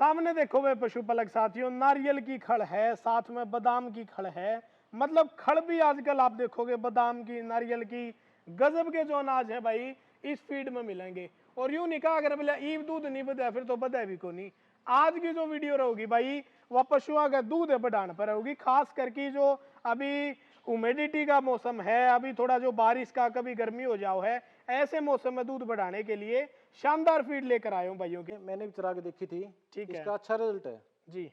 सामने देखो वे पशुपालक साथियों, नारियल की खड़ है, साथ में बादाम की खड़ है। मतलब खड़ भी आजकल आप देखोगे बादाम की, नारियल की, गजब के जो अनाज है भाई इस फीड में मिलेंगे। और यूं नहीं कहा अगर बोले ईव दूध नहीं बदा फिर तो बदा भी को नहीं। आज की जो वीडियो रहेगी भाई वह पशुओं का दूध बढ़ाने पर होगी, खास करके जो अभी ह्यूमिडिटी का मौसम है, अभी थोड़ा जो बारिश का कभी गर्मी हो जाओ है, ऐसे मौसम में दूध बढ़ाने के लिए शानदार फीड लेकर आए हूँ भाइयों के। मैंने भी चरा के देखी थी। ठीक है। इसका अच्छा रिजल्ट है जी।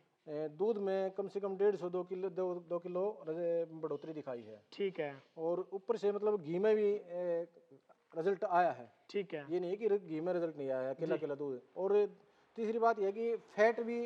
दूध में कम से कम 150 2 किलो बढ़ोतरी दिखाई है। ठीक है। और ऊपर से मतलब घी में भी रिजल्ट आया है। ठीक है। ये नहीं कि घी में रिजल्ट नहीं आया है, अकेला अकेला दूध। और तीसरी बात यह कि फैट भी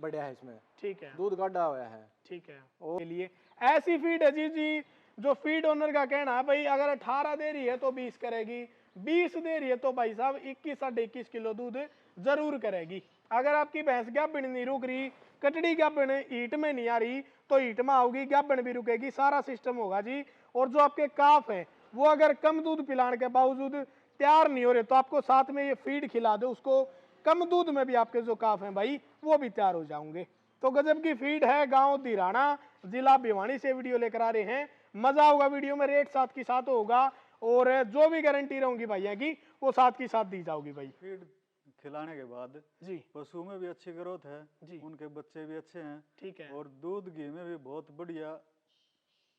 बढ़िया है इसमें। ठीक है। दूध गाढ़ा हुआ है। ठीक है। और के लिए ऐसी फीड है जी जो फीड ओनर का कहना है भाई अगर 18 दे रही है तो 20 करेगी, 20 दे रही है तो भाई साहब 21 साढ़े 21 किलो दूध जरूर करेगी। अगर आपकी भैंस गाभिन नहीं रुक रही, कटड़ी गाभिन ईट में नहीं आ रही तो ईट में आओगी, गाभिन भी रुकेगी, सारा सिस्टम होगा जी। और जो आपके काफ है वो अगर कम दूध पिलाने के बावजूद तैयार नहीं हो रहे तो आपको साथ में ये फीड खिला दो, उसको कम दूध में भी आपके जो काफ हैं भाई वो भी तैयार हो जाओगे। तो गजब की फीड है, गांव दिराना, जिला भिवानी से वीडियो लेकर आ रहे हैं। मजा होगा वीडियो में, रेट साथ की साथ होगा और जो भी गारंटी रहूंगी भैया की वो साथ की साथ दी जाओगी भाई। फीड खिलाने के बाद जी पशु में भी अच्छी ग्रोथ है जी, उनके बच्चे भी अच्छे हैं। ठीक है। और दूध घी में भी बहुत बढ़िया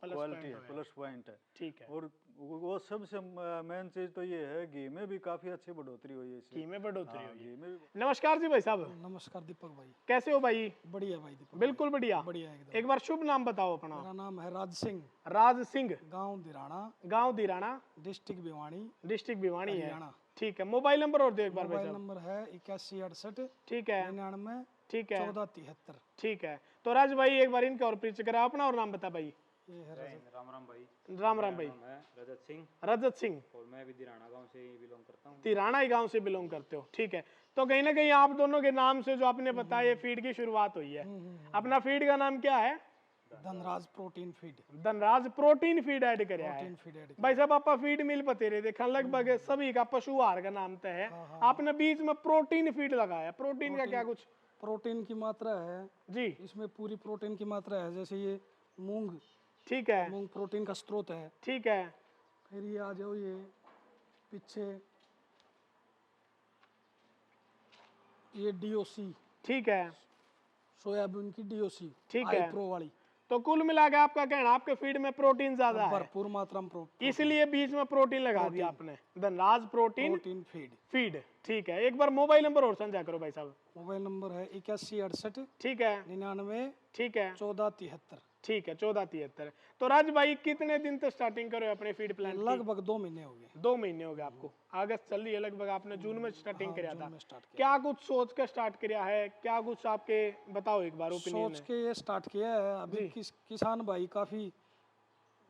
क्वालिटी है, प्लस पॉइंट है। ठीक है। और वो सबसे मेन चीज तो ये है घी में भी काफी अच्छी बढ़ोतरी हुई है घी में बढ़ोतरी हाँ, हुई घी है। में भी। नमस्कार जी भाई साहब। नमस्कार दीपक भाई। कैसे हो भाई? बढ़िया भाई दीपक। बिल्कुल बढ़िया। बढ़िया एकदम। एक बार शुभ नाम बताओ अपना। मेरा नाम है राज सिंह, राज सिंह, गांव दिराना, गांव दिराना, डिस्ट्रिक्ट भिवानी, डिस्ट्रिक्ट भिवानी है। हरियाणा। ठीक है। मोबाइल नंबर और दो एक बार भाई मोबाइल साहब। नंबर है 8168 ठीक है। 99 ठीक है। 1473। ठीक है। तो राज भाई एक बार इनका और परिचय करा अपना और नाम बता भाई। ये है राम राम भाई। राम राम भाई। मैं रजत सिंह रजत सिंह, और मैं भी दिराना गांव से ही बिलोंग करता हूँ। तिराना ही गांव से बिलोंग करते हो। ठीक है। तो कहीं ना कहीं आप दोनों के नाम से जो आपने बताया ये फीड की शुरुआत हुई है। अपना फीड का नाम क्या है? Dhanraj protein feed. Dhanraj protein feed add कराया है प्रोटीन फीड ऐड भाई साहब। आपका फीड मिल बतेरे देखा लगभग सभी का पशु आहार का नाम तय है, आपने बीच में प्रोटीन फीड लगाया। प्रोटीन का क्या कुछ? प्रोटीन की मात्रा है जी इसमें, पूरी प्रोटीन की मात्रा है। जैसे ये मूंग, ठीक है। मूंग प्रोटीन का स्रोत है। ठीक है। फिर ये आ जाओ ये पीछे, ये डीओसी, ठीक है। सोयाबीन की डीओसी, ठीक है। प्रो वाली। तो कुल मिला के आपका कहना आपके फीड में प्रोटीन ज्यादा है, भरपूर मात्रा में प्रोटीन, इसलिए बीच में प्रोटीन लगा दिया आपने, Dhanraj protein protein feed. Feed. ठीक है। एक बार मोबाइल नंबर और समझा करो भाई साहब। मोबाइल नंबर है 8168 ठीक है। 99 ठीक है। 1473। ठीक है। 1473। तो राज भाई कितने दिन तक स्टार्टिंग करो अपने फीड प्लान? लगभग 2 महीने हो गए। 2 महीने हो गए आपको। अगस्त चल रही है लगभग, आपने जून में स्टार्टिंग किया था। में स्टार्ट किया। क्या कुछ सोच कर स्टार्ट किया है, क्या कुछ आपके बताओ एक बार ओपिनियन सोच के ये स्टार्ट किया है। अभी किसान भाई काफी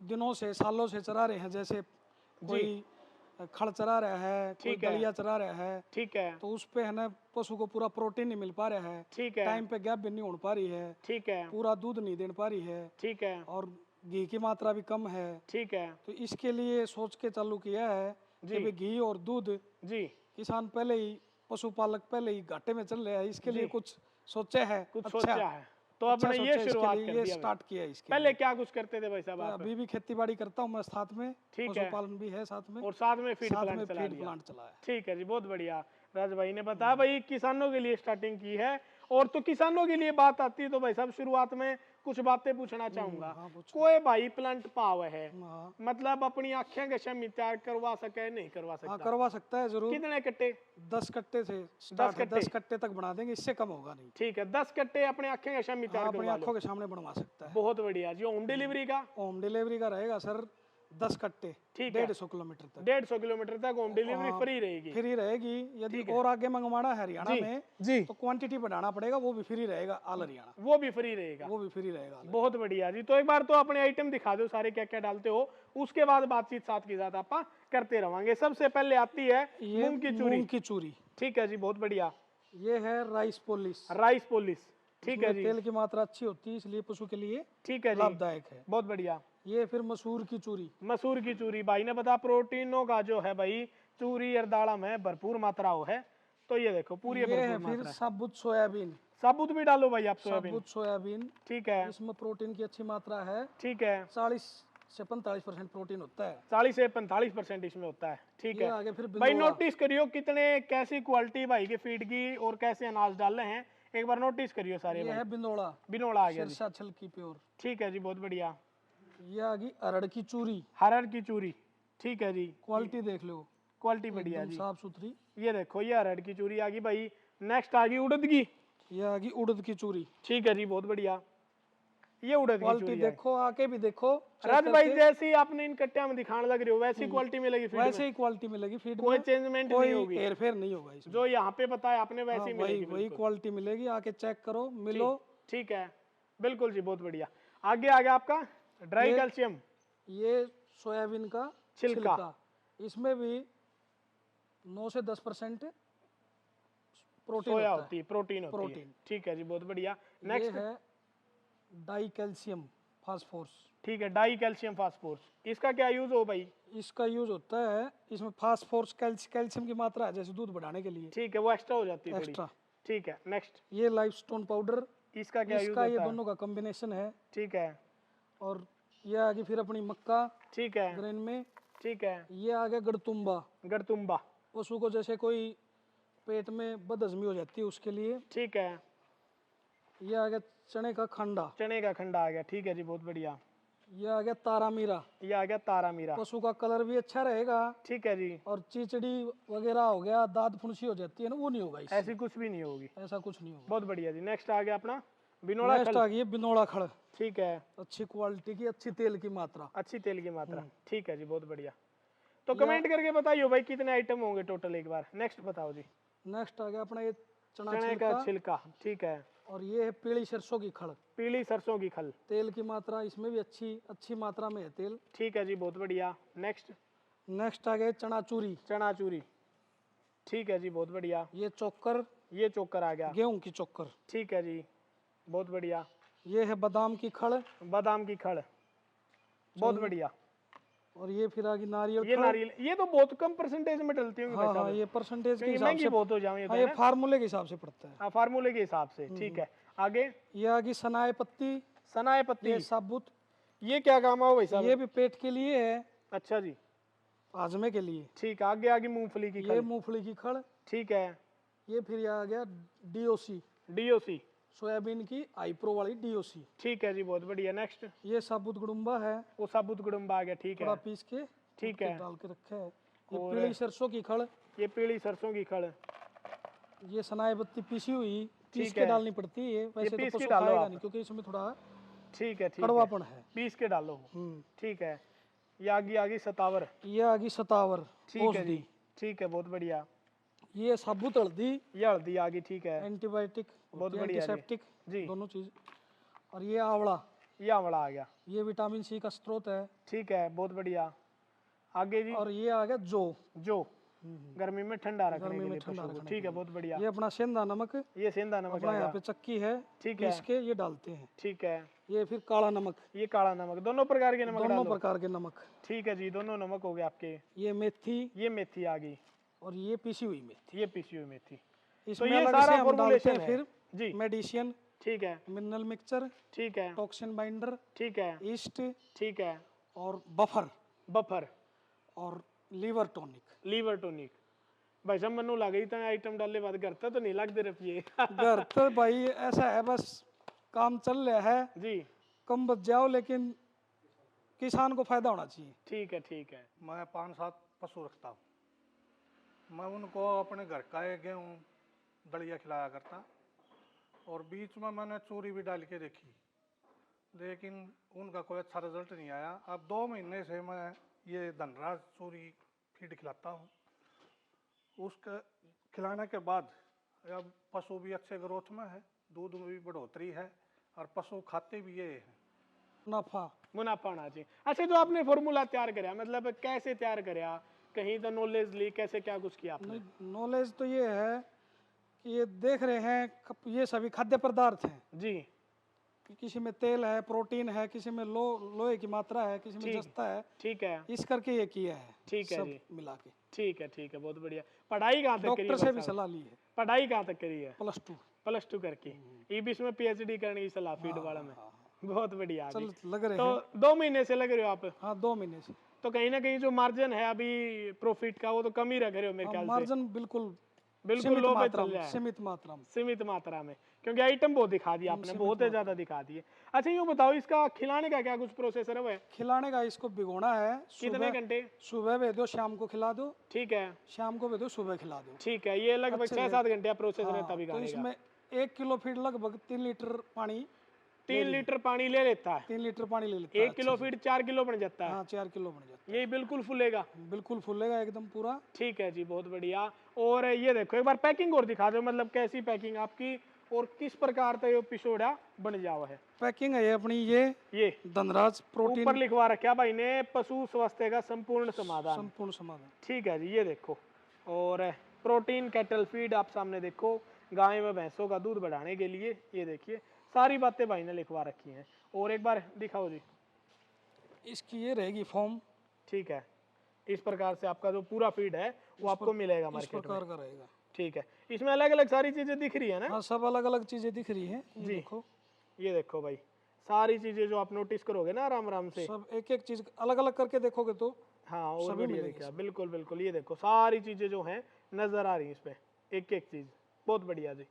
दिनों से, सालों से चरा रहे हैं। जैसे कोई खड़ चरा रहा है, कोई ठीक है। दलिया चरा रहा है, ठीक है। तो उस पे है ना पशु को पूरा प्रोटीन नहीं मिल पा रहा है। ठीक है। टाइम पे गैप भी नहीं हो पा रही है, ठीक है। पूरा दूध नहीं दे पा रही है, ठीक है। और घी की मात्रा भी कम है। ठीक है। तो इसके लिए सोच के चालू किया है कि भाई घी और दूध, जी किसान पहले ही, पशुपालक पहले ही घाटे में चल रहे हैं, इसके लिए कुछ सोचा है, कुछ सोचा है तो अच्छा आपने सोचा ये है, इसके शुरुआत लिए कर ये दिया। स्टार्ट किया है इसके पहले क्या कुछ करते थे भाई साहब लिए। आप? अभी भी खेती बाड़ी करता हूँ मैं साथ में, ठीक है। पशुपालन भी है साथ में, और साथ में फीड साथ में प्लांट चला फीड लिया। प्लांट चलाया। ठीक है जी, बहुत बढ़िया। राज भाई ने बताया भाई किसानों के लिए स्टार्टिंग की है। और तो किसानों के लिए बात आती है तो भाई साहब शुरुआत में कुछ बातें पूछना चाहूंगा। कोई भाई प्लांट पाव है, हाँ, मतलब अपनी आंखें के शमी तैयार करवा सके नहीं करवा हाँ सकता? करवा सकता है जरूर। कितने कट्टे? 10 कट्टे से 10 कट्टे? 10 कट्टे तक बना देंगे, इससे कम होगा नहीं। ठीक है। 10 कट्टे अपने आंखें के शमी हाँ, तैयार अपनी करवा आंखों लो। के सामने बनवा सकता है। बहुत बढ़िया जी। होम डिलीवरी का? होम डिलीवरी का रहेगा सर 10 कट्टे, ठीक है। 150 किलोमीटर तक। 150 किलोमीटर तक होम डिलीवरी फ्री रहेगी। फ्री रहेगी। यदि और आगे मंगवाना है हरियाणा में जी तो क्वांटिटी बढ़ाना पड़ेगा, वो भी फ्री रहेगा। ऑल हरियाणा वो भी फ्री रहेगा। वो भी फ्री रहेगा। बहुत बढ़िया जी। तो एक बार तो अपने आइटम दिखा दो सारे क्या क्या डालते हो, उसके बाद बातचीत साथ के साथ आप करते रहेंगे। सबसे पहले आती है ये मूंग की चूरी। मूंग की चूरी, ठीक है जी, बहुत बढ़िया। ये है राइस पोलिस। राइस पोलिस, ठीक है जी। तेल की मात्रा अच्छी होती है, इसलिए पशु के लिए ठीक है जी, लाभदायक है। बहुत बढ़िया। ये फिर मसूर की चूरी। मसूर की चूरी भाई ने बता प्रोटीनों का जो है भाई चूरी और दाड़ा में भरपूर मात्रा हो है। तो ये देखो पूरी ये है भरपूर फिर मात्रा है। साबुत सोयाबीन। साबुत भी डालो भाई आप सोयाबीन। साबुत सोयाबीन, ठीक है, इसमें प्रोटीन की अच्छी मात्रा है। ठीक है। 40 से 45% प्रोटीन होता है। 40 से 45% इसमें होता है। ठीक ये है आगे फिर भाई, बिंदोला। नोटिस करियो कितने कैसी क्वालिटी भाई के फीड की और कैसे अनाज डाले हैं, एक बार नोटिस करियो सारे ये भाई। है बिंदोला, बिनोड़ा आ गया जी। सिरसा छलकी प्योर। ठीक है जी, बहुत बढ़िया। ये आ गई अरड़ की चूरी, हरड़ की चूरी। ठीक है जी, क्वालिटी देख लो, क्वालिटी बढ़िया एकदम जी। साफ सुथरी। ये देखो ये हरड़ की चूरी आ गई भाई। नेक्स्ट आ गई उड़द की। ये आ गई उड़द की चूरी, ठीक है जी, बहुत बढ़िया। ये उड़द की क्वालिटी चूरी है। देखो, आके भी देखो, check राज भाई करके। जैसी आपने इन कट्टिया में दिखाने लग रही हो वैसी क्वालिटी मिलेगी फीड वैसे में, ही क्वालिटी मिलेगी फीड कोई में, चेंजमेंट कोई नहीं होगी। हेर फेर नहीं होगा इसमें। जो यहाँ पे बताया आपने वैसे हाँ, ही वही मिलेगी वही बिल्कुल। क्वालिटी मिलेगी, आके चेक करो, मिलो। ठीक है, बिल्कुल जी, बहुत बढ़िया। आगे आ गया आपका ड्राई ये- कैल्शियम। ये सोयाबीन का छिलका। छिलका, इसमें भी 9 से 10% प्रोटीन सोया होता होती है, प्रोटीन होती है। प्रोटीन। ठीक है जी, बहुत बढ़िया। है। नेक्स्ट। ये है डाई कैल्शियम फास्फोरस। ठीक है, डाई कैल्शियम फास्फोरस, इसका क्या यूज हो भाई? इसका यूज होता है, इसमें फास्फोरस कैल्शियम की मात्रा है जैसे दूध बढ़ाने के लिए ठीक है, वो एक्स्ट्रा हो जाती है थोड़ी। एक्स्ट्रा। ठीक है, नेक्स्ट। ये लाइफस्टोन पाउडर, इसका क्या यूज इसका ये होता है? दोनों का कॉम्बिनेशन है। ठीक है, और ये आगे फिर अपनी मक्का ठीक है, ग्रेन में। ठीक है। ये आगे गड़तुम्बा, गड़तुम्बा। पशु को जैसे कोई पेट में बदहजमी हो जाती है उसके लिए। ठीक है, ये आ गया चने का खंडा। चने का खंडा आ गया। ठीक है जी, बहुत बढ़िया। ये आ गया तारा मीरा, ये आ गया तारा मीरा। पशु का कलर भी अच्छा रहेगा। ठीक है जी, और चिचड़ी वगैरह हो गया, दाद फुंसी हो जाती है ना, वो नहीं होगा इससे। ऐसी कुछ भी नहीं होगी। ऐसा कुछ नहीं होगा। बहुत बढ़िया जी। नेक्स्ट आ गया अपना बिनोड़ा नेक्स्ट खल। आ गई है बिनोड़ा खड़, ठीक है, अच्छी क्वालिटी की, अच्छी तेल की मात्रा। अच्छी तेल की मात्रा। ठीक है जी, बहुत बढ़िया। तो कमेंट करके बताइए भाई कितने आइटम होंगे टोटल, एक बार नेक्स्ट बताओ जी। नेक्स्ट आ गया अपना ये चना चने का छिलका। छिलका। ठीक है, और ये है पीली सरसों की खड़, पीली सरसों की खल। तेल की मात्रा इसमें भी अच्छी मात्रा में है तेल। ठीक है जी, बहुत बढ़िया। नेक्स्ट। नेक्स्ट आ गया चना चूरी, चना चूरी। ठीक है जी, बहुत बढ़िया। ये चोकर, ये चोकर आ गया। गेहूं की चोकर। ठीक है जी, बहुत बढ़िया। ये है बादाम की खड़। बादाम की खड़। बहुत बढ़िया। और ये फिर आ गई नारियल ये खड़। नारियल, ये तो बहुत कम परसेंटेज में डलती होंगी हाँ भाई हाँ, साहब, ये परसेंटेज के क्योंकि हिसाब महंगी से। बहुत हो जाए हाँ, ये फार्मूले के हिसाब से पड़ता है। फार्मूले के हिसाब से। ठीक है, आगे। ये आ गई सनाए पत्ती, सनाए पत्ती। ये साबुत। ये क्या काम है भाई साहब? ये भी पेट के लिए है, अच्छा जी, हाजमे के लिए। ठीक है। आगे आगे मूंगफली की ये खल। मूंगफली की खड़। ठीक है, ये फिर ये आ गया डीओसी, डीओसी। सोयाबीन की आईप्रो वाली डीओसी। ठीक है जी, बहुत बढ़िया। नेक्स्ट। ये साबुत गुड़ुम्बा है, वो साबुत गुड़म्बा आ गया। ठीक थोड़ा है, पीस के ठीक उसके है। डाल के रखा है। ये और- पीली सरसों की खड़। ये पीली सरसों की खल। ये सनाए पत्ती पीसी हुई, पीस ठीक के है। डालनी पड़ती है, वैसे पीस तो के पशु डालो खाएगा आप। नहीं क्योंकि इसमें थोड़ा ठीक है, ठीक है। कड़वापन है। पीस के डालो। ठीक है। ये आगे आगे सतावर। ये आ गई सतावर, ठीक है औषधि। जी, ठीक है, बहुत बढ़िया। ये साबुत हल्दी, ये हल्दी आ गई। ठीक है, एंटीबायोटिक, बहुत बढ़िया जी। एंटीसेप्टिक, जी। दोनों चीज। और ये आंवला, ये आंवला आ गया। ये विटामिन सी का स्रोत है। ठीक है, बहुत बढ़िया। आगे जी। और ये आ गया जो गर्मी में ठंडा रखने गर्मी के में लिए ठंडा पशु को। रखने ठीक के है, लिए। बहुत बढ़िया। ये अपना सेंधा नमक, ये सेंधा नमक अपना आ यहाँ गया। पे चक्की है, ठीक है। पीस के ये डालते हैं। ठीक है। ये फिर काला नमक, ये काला नमक, दोनों प्रकार के नमक दोनों डालो। प्रकार के नमक। ठीक है जी, दोनों नमक हो गए आपके। ये मेथी, ये मेथी आ गई। और ये पीसी हुई मेथी। ये पीसी हुई मेथी। इसमें ये अलग सारा से हम डालते formulation हैं है। फिर जी, मेडिसिन, ठीक है, मिनरल मिक्सचर, ठीक है, टॉक्सिन बाइंडर, ठीक है, ईस्ट, ठीक है। और बफर, बफर, और लीवर टॉनिक। Liver tonic. भाई साहब मनु लग गई तो आइटम डालने बाद करता तो नहीं लगते रुपये। घर तो भाई ऐसा है, बस काम चल रहा है, जी, कम बच जाओ लेकिन किसान को फायदा होना चाहिए। ठीक है, ठीक है। मैं 5-7 पशु रखता हूँ। मैं उनको अपने घर का एक गेहूँ दलिया खिलाया करता, और बीच में मैंने चूरी भी डाल के देखी, लेकिन उनका कोई अच्छा रिजल्ट नहीं आया। अब 2 महीने से मैं ये धनराज चूरी फीड खिलाता हूँ। उसके खिलाने के बाद अब पशु भी अच्छे ग्रोथ में है, दूध में भी बढ़ोतरी है, और पशु खाते भी ये हैं। मुनाफा, मुनाफा होना चाहिए। अच्छा, जो आपने फॉर्मूला तैयार कराया, मतलब कैसे तैयार कराया, कहीं तो नॉलेज ली, कैसे क्या कुछ किया आपने? नॉलेज तो ये है कि ये देख रहे हैं ये सभी खाद्य पदार्थ हैं। जी, किसी में तेल है, प्रोटीन है, किसी में लोहे की मात्रा है, किसी में ठीक। जस्ता है, ठीक है, इस करके ये किया है। ठीक है सब जी। मिला के ठीक है, ठीक है, बहुत बढ़िया। पढ़ाई कहाँ तक करी डॉक्टर से भाई भी साहब? सलाह ली है। पढ़ाई कहाँ तक करी है? +2 +2 करके ये भी इसमें PhD करने की सलाह फीड वाला में। बहुत बढ़िया चल जी। लग रहे तो हैं। 2 महीने से लग रहे हो आप? हाँ 2 महीने से। तो कहीं ना कहीं जो मार्जिन है अभी प्रॉफिट का वो तो कम ही रख रहे हो मेरे ख्याल से। मार्जिन बिल्कुल बिल्कुल सीमित लो पे मात्रा चल में, रहा है, सीमित मात्रा में। सीमित मात्रा में, क्योंकि आइटम बहुत दिखा दिया आपने, बहुत ही ज्यादा दिखा दिए। अच्छा यूँ बताओ इसका खिलाने का क्या कुछ प्रोसेसर है? खिलाने का इसको भिगोना है। कितने घंटे? सुबह भेज दो, शाम को खिला दो। ठीक है, शाम को भेज दो, सुबह खिला दो। ठीक है। ये लगभग 6-7 घंटे का प्रोसेसर है तभी तो खाने का। इसमें 1 किलो फीड लगभग 3 लीटर पानी 3 लीटर पानी ले लेता है। 3 लीटर पानी ले लेता है। 1 किलो फीड 4 किलो बन जाता है। हाँ 4 किलो बन जाता ये बिल्कुल फूलेगा? है। बिल्कुल फूलेगा एकदम पूरा। ठीक है जी, बहुत बढ़िया। और ये देखो एक बार पैकिंग और दिखा दो, मतलब कैसी पैकिंग आपकी और किस प्रकार का ये पिछोड़ा बन जावा है। पैकिंग है ये अपनी, ये धनराज प्रोटीन ऊपर लिखवा रखा भाई ने, पशु स्वास्थ्य का संपूर्ण समाधान। संपूर्ण समाधान। ठीक है जी, ये देखो। और प्रोटीन कैटल फीड आप सामने देखो, गाय व भैंसों का दूध बढ़ाने के लिए। ये देखिए सारी बातें भाई ने लिखवा रखी हैं। और एक बार दिखाओ जी। इसकी ये रहेगी फॉर्म। ठीक है, इस प्रकार से आपका जो पूरा फीड है वो आपको मिलेगा इस मार्केट में। प्रकार का रहेगा। ठीक है, इसमें अलग अलग सारी चीजें दिख रही है ना? हाँ सब अलग अलग चीजें दिख रही हैं। ये जी। देखो ये देखो भाई, सारी चीजें जो आप नोटिस करोगे ना आराम आराम से। सब एक एक चीज अलग अलग करके देखोगे तो हाँ, और सभी बढ़िया मिलेगी दिखा। बिल्कुल बिल्कुल, ये देखो सारी चीजें जो हैं नजर आ रही हैं इसमें, एक एक चीज। बहुत बढ़िया जी।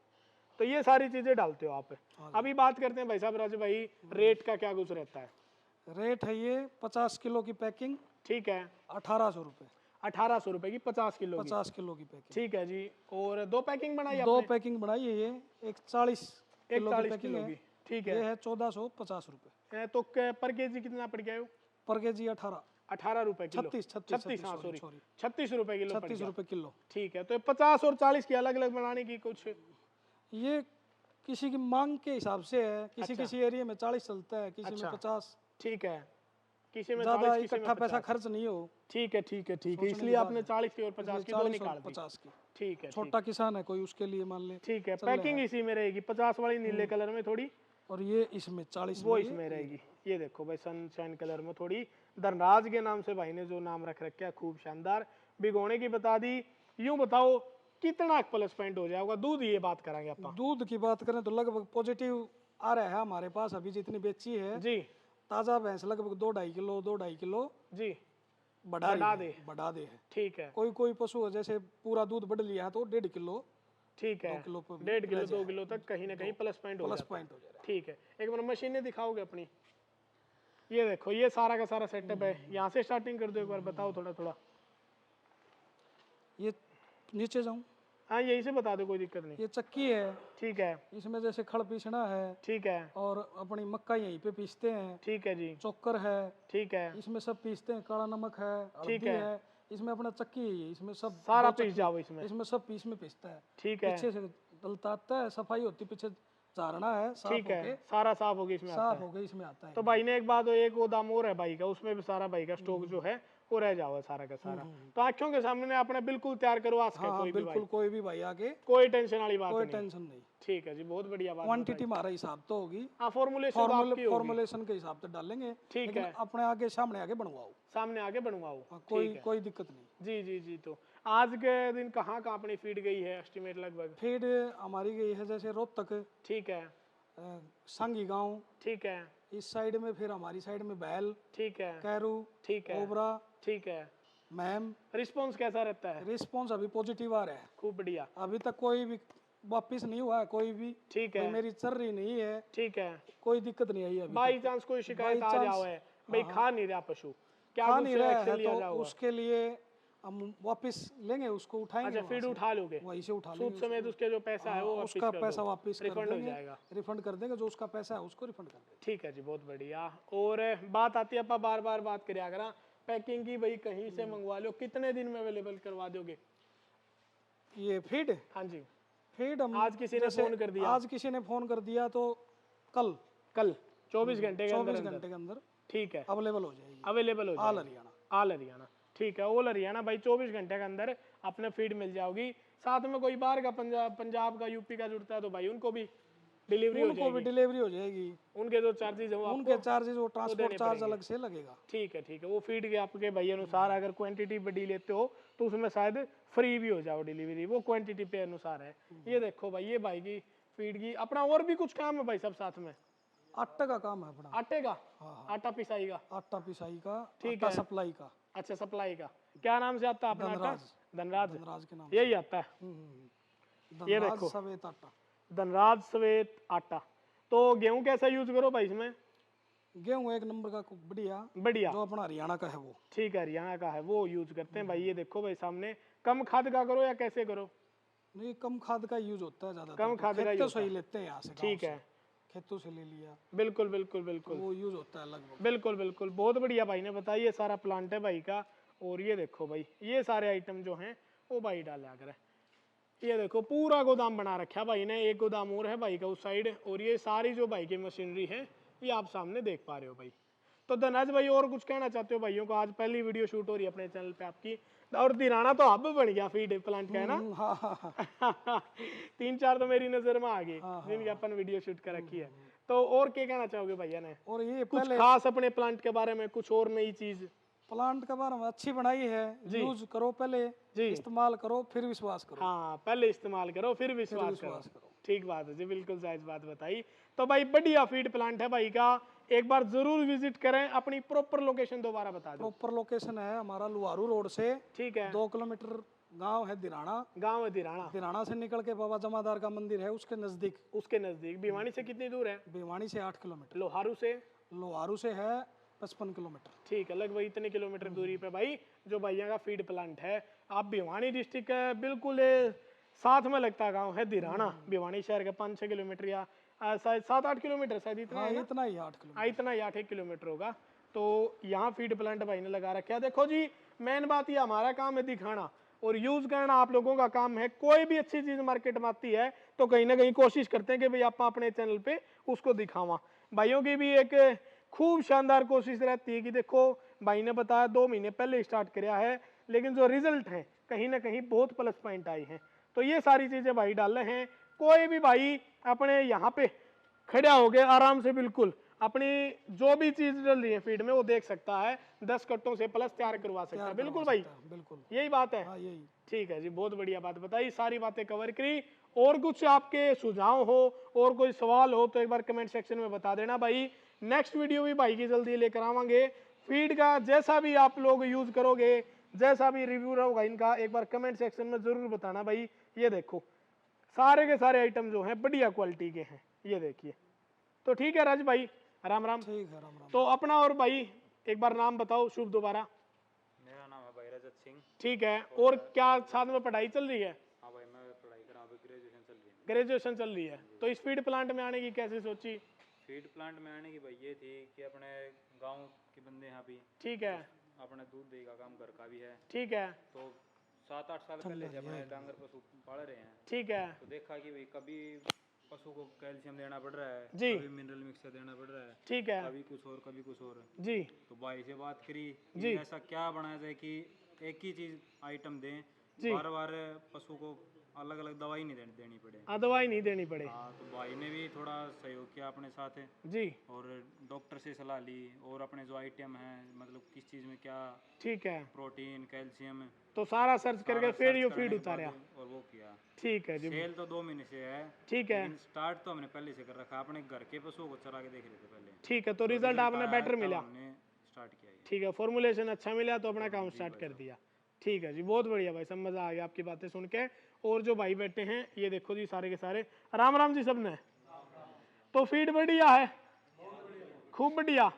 तो ये सारी चीजें डालते हो आप। अभी बात करते हैं भाई साहब, राजू भाई रेट का क्या कुछ रहता है? रेट है ये 50 किलो की पैकिंग ठीक है, 1800 रुपये। 1800 रुपए की 50 किलो की। 50 किलो की पैकिंग। ठीक है जी। और 2 पैकिंग बनाई 2 आपने? पैकिंग बनाई है ये। एक 40 एक किलो की 40 पैकिंग किलो है। की। ठीक ये है। है 1450 रुपये। तो पर केजी कितना पड़ गया? पर केजी 18 18 रुपए किलो। 36 हाँ सॉरी सॉरी, 36 रुपए किलो पड़ 36 गया। रुपये किलो। ठीक है, तो 50 और 40 की अलग अलग बनाने की कुछ? ये किसी की मांग के हिसाब से है। किसी एरिया में 40 चलता है, किसी में 50। ठीक है, किसी में ज्यादा 40 किसी में इकट्ठा पैसा 50। खर्च नहीं हो। ठीक है ठीक है ठीक है, सोचने इसलिए की आपने बात 40 की और 50 की दो 40 निकाल और दी। 50 की। ठीक है छोटा किसान है कोई, उसके लिए मान ले। ठीक है, पैकिंग इसी में रहेगी 50 वाली नीले कलर में थोड़ी, और ये इसमें 40 वो में इसमें रहेगी। ये देखो भाई सनशाइन कलर में थोड़ी, धनराज के नाम से भाई ने जो नाम रख रखा है, खूब शानदार। भिगोने की बता दी। यूं बताओ कितना प्लस पॉइंट हो जाएगा दूध, ये बात करेंगे आप? दूध की बात करें तो लगभग पॉजिटिव आ रहा है हमारे पास अभी जितनी बेची है। जी ताजा भैंस लगभग 2-2.5 किलो 2.5 किलो जी, बढ़ा दे है। ठीक है कोई पशु है जैसे पूरा दूध बढ़ लिया है तो 1.5 किलो ठीक है, 2 किलो पे 1.5 किलो 2 किलो तक कहीं ना कहीं प्लस पॉइंट हो प्लस जाता है। पॉइंट हो जा रहा ठीक है, एक बार मशीनें दिखाओगे अपनी? ये देखो ये सारा का सारा सेटअप है। यहाँ से स्टार्टिंग कर दो एक बार, बताओ थोड़ा थोड़ा। है। ये नीचे जाऊं, हाँ यही से बता दो, कोई दिक्कत नहीं। ये चक्की है। ठीक है इसमें जैसे खड़ पीसना है ठीक है और अपनी मक्का यहीं पे पीसते हैं। ठीक है जी चोकर है, ठीक है, इसमें सब पीसते हैं। काला नमक है, हल्दी है। है। इसमें अपना चक्की है, इसमें सब सारा दो पीस चक्की- जाओ इसमें। इसमें सब पीस में पीसता है। ठीक है पीछे से डलता है, सफाई होती है, पीछे झारना है, साफ ठीक है, होके सारा साफ होगी इसमें आता साफ है। हो गई इसमें आता है। तो भाई ने एक बात, एक गोदाम और है भाई का, उसमें भी सारा भाई का स्टॉक जो है वो रह जाओ सारा का सारा। तो आंखों के सामने आपने बिल्कुल तैयार करो आज का, हाँ कोई भी बिल्कुल, भाई, कोई भी भाई आके कोई टेंशन वाली बात कोई नहीं। टेंशन नहीं। ठीक है जी, बहुत बढ़िया बात। क्वांटिटी हमारा हिसाब तो होगी, हाँ फॉर्मुलेशन आपकी होगी। फॉर्मुलेशन के हिसाब से डालेंगे। ठीक लेकिन है, अपने आगे सामने आगे बनवाओ। सामने आगे बनवाओ। हाँ, कोई दिक्कत नहीं। जी जी जी। तो आज के दिन कहाँ कहाँ अपनी फीड गई है एस्टिमेट लगभग? फीड हमारी गई है जैसे रोहतक, ठीक है सांगी गांव, ठीक है इस साइड में, फिर हमारी साइड में बैल, ठीक है कैरू, ठीक है ओबरा, ठीक है। मैम। रिस्पॉन्स कैसा रहता है? रिस्पॉन्स अभी पॉजिटिव आ रहा है। खूब बढ़िया। अभी तक कोई भी वापिस नहीं हुआ है कोई भी। ठीक भाई है मेरी चल रही नहीं है, ठीक है। कोई दिक्कत नहीं आई अभी बाई तक। चांस कोई शिकायत By आ chance, जाओ है भाई, खा नहीं रहा पशु, क्या खा कुछ नहीं रहा एक्शन है लिया तो जाओगा? उसके लिए हम वापस लेंगे, उसको उठाएंगे। अच्छा वहाँ फीड से। उठा लोगे, वहीं से उठा सूद लेंगे समेत उसके जो पैसा है वो उसको। वापस उसका कर पैसा दो, वापस कर रिफंड हो देंगे, जाएगा। रिफंड कर देंगे। जो उसका पैसा है उसको रिफंड कर देंगे। ठीक है जी, बहुत बढ़िया। और बात आती है, आप बार बार बात करिया करा पैकिंग की, भाई कहीं से मंगवा लो, कितने दिन में अवेलेबल करवा दोगे? ये फीड हाँ जी, फीड हम आज किसी ने जैसे फोन कर दिया, आज किसी ने फोन कर दिया तो कल कल 24 घंटे के 24 अंदर घंटे के अंदर ठीक है अवेलेबल हो जाएगी। अवेलेबल हो ऑल जाएगी। हरियाणा। ऑल हरियाणा, ठीक है। ऑल हरियाणा भाई 24 घंटे के अंदर अपने फीड मिल जाओगी। साथ में कोई बाहर का पंजाब का यूपी का जुड़ता है तो भाई उनको भी डिलीवरी हो उनको भी जाएगी, डिलीवरी हो जाएगी। उनके जो चार्जेस है वो उनके आपको चार्जेस वो ट्रांसपोर्ट देने चार्ज पड़ेंगे। अलग से लगेगा। ठीक है, ठीक है, वो फीड के आपके भाई अनुसार अगर क्वांटिटी बड़ी लेते हो तो उसमें शायद फ्री भी हो जाओ डिलीवरी, वो क्वांटिटी पे अनुसार है। ये देखो भाई, ये भाई की फीड की अपना और भी कुछ काम है भाई सब साथ में? आटे का काम है अपना, आटे का, आटा पिसाई का, आटा पिसाई का, ठीक आटा है। सप्लाई का, अच्छा सप्लाई का, क्या नाम से आता है अपना आटा? धनराज। धनराज, धनराज के नाम यही आता है, से। ये धनराज देखो। सवेत आटा। धनराज श्वेत आटा। तो गेहूं कैसा यूज करो भाई इसमें? गेहूं एक नंबर का खूब बढ़िया, बढ़िया, जो अपना हरियाणा का है वो। ठीक है, हरियाणा का है वो यूज करते हैं भाई। ये देखो भाई सामने, कम खाद का करो या कैसे करो? नहीं, कम खाद का यूज होता है ज्यादा, कम खाद का use खेतों से ही होता है। लेते हैं यहाँ से, गाँव ठीक से। है, खेतों से ले लिया, बिल्कुल बिल्कुल बिल्कुल वो यूज होता है लगभग। बिल्कुल बिल्कुल, बहुत बढ़िया भाई ने बताया। ये सारा प्लांट है भाई का। और ये देखो भाई, ये सारे आइटम जो हैं वो भाई डाले आकर है। ये देखो पूरा गोदाम बना रखा है भाई ने, एक गोदाम और है भाई का उस साइड। और ये सारी जो भाई की मशीनरी है ये आप सामने देख पा रहे हो भाई। तो धनराज भाई और कुछ कहना चाहते हो भाइयों को? आज पहली वीडियो शूट हो रही है अपने चैनल पे आपकी, और दिराना तो हब बन गया फीड प्लांट का, है ना? हाँ हाँ हाँ। 3-4 तो मेरी नजर में आ गए जिनकी अपन वीडियो शूट कर रखी है। तो और क्या कहना चाहोगे भैया ने? और ये कुछ पहले खास अपने प्लांट के बारे में, कुछ और नई चीज? प्लांट के बारे में अच्छी बनाई है, यूज करो पहले, जी। इस्तेमाल करो फिर विश्वास करो। हाँ, पहले इस्तेमाल करो फिर विश्वास करो। करो। ठीक बात है जी, बिल्कुल जायज बात बताई। तो भाई बढ़िया फीड प्लांट है भाई का, एक बार जरूर विजिट करें। अपनी प्रॉपर लोकेशन दोबारा बता दो। प्रॉपर लोकेशन है हमारा लुहारू रोड से ठीक है, 2 किलोमीटर गांव है दिराना। गांव है दिराना, दिराना से निकल के बाबा जमादार का मंदिर है उसके नजदीक। उसके नजदीक। भिवानी से कितनी दूर है? भिवानी से 8 किलोमीटर। लोहारू से? लोहारू से है 55 किलोमीटर। ठीक है, लगभग इतने किलोमीटर दूरी पे भाई जो भैया का फीड प्लांट है। आप भिवानी डिस्ट्रिक्ट है बिल्कुल साथ में लगता गांव है दिराना। भिवानी शहर के 5-6 किलोमीटर या शायद 7-8 किलोमीटर, शायद इतना हाँ है ना? इतना ही 8 किलोमीटर। इतना ही 8-1 किलोमीटर होगा। तो यहाँ फीड प्लांट भाई ने लगा रखा है। देखो जी, मेन बात ये हमारा काम है दिखाना और यूज करना आप लोगों का काम है। कोई भी अच्छी चीज मार्केट में आती है तो कहीं ना कहीं कोशिश करते हैं कि भाई आप अपने चैनल पे उसको दिखावा। भाइयों की भी एक खूब शानदार कोशिश रहती है कि देखो भाई ने बताया 2 महीने पहले स्टार्ट किया है, लेकिन जो रिजल्ट है कहीं ना कहीं बहुत प्लस पॉइंट आई हैं। तो ये सारी चीजें भाई डाल रहे हैं। कोई भी भाई अपने यहाँ पे खड़ा हो गए आराम से बिल्कुल अपनी जो भी चीज डल रही है फीड में वो देख सकता है, 10 कट्टों से प्लस तैयार करवा सकता है। बिल्कुल भाई, बिल्कुल यही बात है। हाँ यही। ठीक है जी, बहुत बढ़िया बात बताई, सारी बातें कवर करी। और कुछ आपके सुझाव हो और कोई सवाल हो तो एक बार कमेंट सेक्शन में बता देना भाई। नेक्स्ट वीडियो भी भाई की जल्दी लेकर आवांगे। फीड का जैसा भी आप लोग यूज करोगे, जैसा भी रिव्यू होगा इनका, एक बार कमेंट सेक्शन में जरूर बताना भाई। ये देखो सारे के सारे आइटम जो हैं बढ़िया क्वालिटी के हैं, ये देखिए। तो ठीक है राज भाई, राम राम। ठीक है, राम राम। तो अपना और भाई एक बार नाम बताओ शुभ दोबारा। मेरा नाम है भाई रजत सिंह। ठीक है, और क्या साथ में पढ़ाई चल रही है? हाँ भाई, मैं पढ़ाई कर रहा हूँ, अभी ग्रेजुएशन चल रही है। ग्रेजुएशन चल रही है। तो इस फीड प्लांट में आने की कैसे सोची? फीड प्लांट में आने की भाई ये थी कि अपने गांव के बंदे यहाँ भी ठीक है, अपने दूध दही का काम घर का भी है, ठीक है, तो 7-8 साल पहले से अपने डांगर पशु पाल रहे हैं। ठीक है तो देखा कि भाई कभी पशु को कैल्शियम देना पड़ रहा है, जी। कभी मिनरल मिक्सर देना पड़ रहा है, ठीक है कभी कुछ और कभी कुछ और। जी। तो भाई से बात करी जी। कि ऐसा क्या बनाया जाए कि एक ही चीज आइटम दें, जी। बार बार पशु को अलग अलग दवाई नहीं देनी पड़े। दवाई नहीं देनी पड़े। हाँ, तो भाई ने भी थोड़ा सहयोग किया अपने साथ जी। और डॉक्टर से सलाह ली और अपने जो आइटम है मतलब किस चीज़ में क्या ठीक है, प्रोटीन कैल्शियम तो सारा सर्च करके सारा फिर सर्च ये करने फीड के उतारा। बाद और वो किया। ठीक है जी, सेल तो 2 महीने से है, ठीक है, लेकिन स्टार्ट तो हमने पहले से कर रखा, अपने घर के पशुओं को चरा के देख रहे थे पहले। ठीक है। तो रिजल्ट आपने आया बेटर तब मिला। हमने स्टार्ट किया ये। ठीक है, फॉर्मुलेशन अच्छा मिला तो अपना काम स्टार्ट कर दिया। ठीक है जी, बहुत बढ़िया भाई, सब मजा आ गया आपकी बातें सुन के। और जो भाई बैठे हैं ये देखो जी, सारे के सारे राम राम जी सबने। तो फीड बढ़िया है, खूब बढ़िया।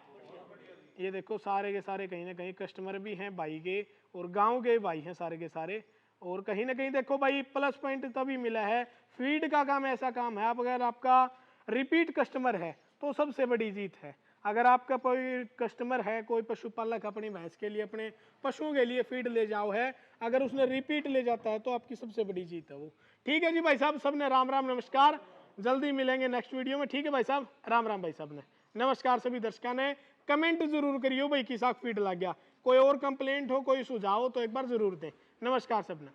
ये देखो सारे के सारे कहीं ना कहीं कस्टमर भी हैं भाई के और गांव के भाई हैं सारे के सारे। और कहीं ना कहीं देखो भाई प्लस पॉइंट तभी मिला है। फीड का काम ऐसा काम है, आप अगर आपका रिपीट कस्टमर है तो सबसे बड़ी जीत है। अगर आपका कोई कस्टमर है, कोई पशुपालक अपनी भैंस के लिए, अपने पशुओं के लिए फीड ले जाओ है, अगर उसने रिपीट ले जाता है तो आपकी सबसे बड़ी जीत है वो। ठीक है जी भाई साहब, सबने राम राम नमस्कार। जल्दी मिलेंगे नेक्स्ट वीडियो में। ठीक है भाई साहब, राम राम भाई साहब ने नमस्कार। सभी दर्शकों ने कमेंट जरूर करियो भाई किसा फीड लग गया। कोई और कंप्लेंट हो, कोई सुझाव हो तो एक बार जरूर दें। नमस्कार सबने।